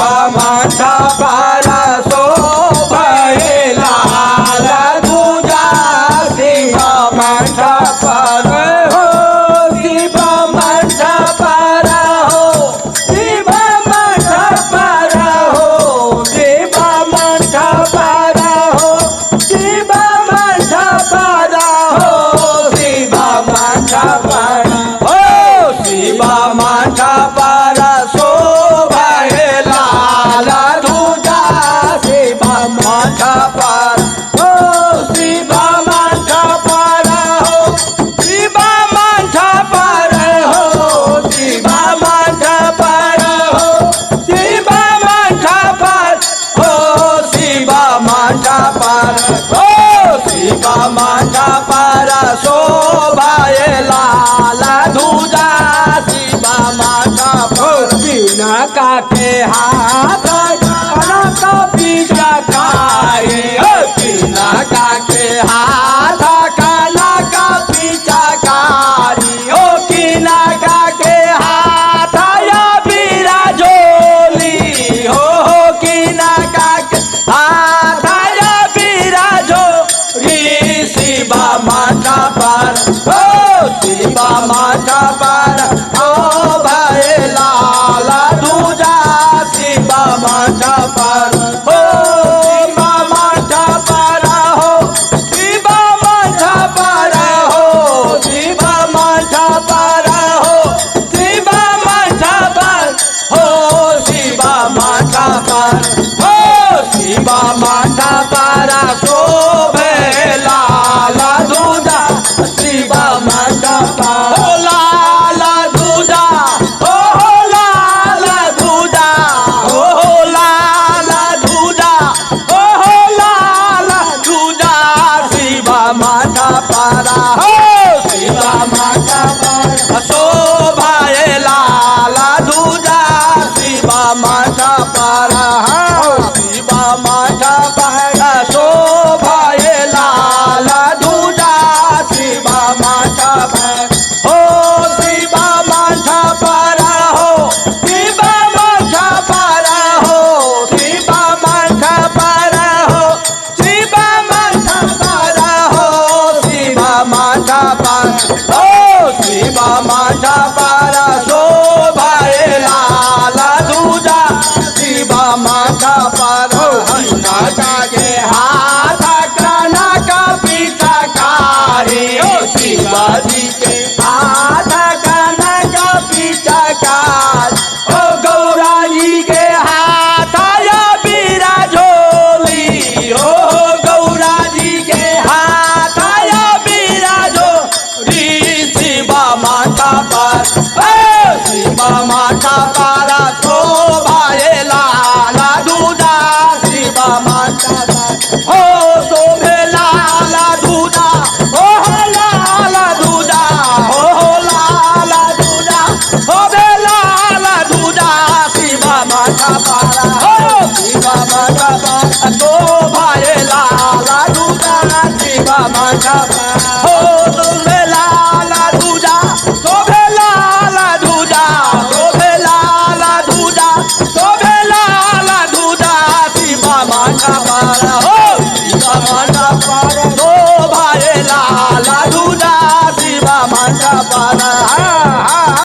शिवा माझा पारा शोभाये लाल तुझा शिवा माझा पारा हो शिवा माझा पारा हो शिवा माझा पारा हो शिवा माझा पारा हो शिवा माझा पारा हो शिवा माझा पारा हो शिवा माझा पारा शोभाये लाल तुझा शिवा माझा पारा हो शिवा माझा पारा हो शिवा माझा पारा हो शिवा माझा पारा हो शिवा माझा पारा हो शिवा माझा पारा हो शिवा माझा पारा शोभाये लाल तुझा शिवा माझा पारा बिना काटे हाथ का पीछा कारी बिना काटे हाथ काना का पीछा कारी ओ किना काके हाथ या बीरा झोली हो किना काके हाथ या बीरा झोली शिवा माझा पारा हो शिवा माझा पारा हो भाई लाल तुझा शिवा माझा पारा हो माझा पारा हो शिवा माझा पारा हो शिवा माझा पारा हो शिवा माझा पारा हो शिवा माझा पारा हो शिवा माझा पारा शोभे लाल तुझा शिवा माझा पारा हो लाल तुझा हो लाल तुझा हो लाल तुझा हो लाल तुझा शिवा माझा पारा हो शिवा माझा पारा शोभाये लाल तुझा शिवा माझा पारा हो शिवा माझा पारा शोभाये लाल तुझा शिवा माझा पारा हो शिवा माझा पारा हो शिवा माझा पारा हो शिवा माझा पारा हो शिवा माझा पारा हो शिवा माझा पारा हो शिवा माझा पारा शोभाये लाल तुझा शिवा माझा पारा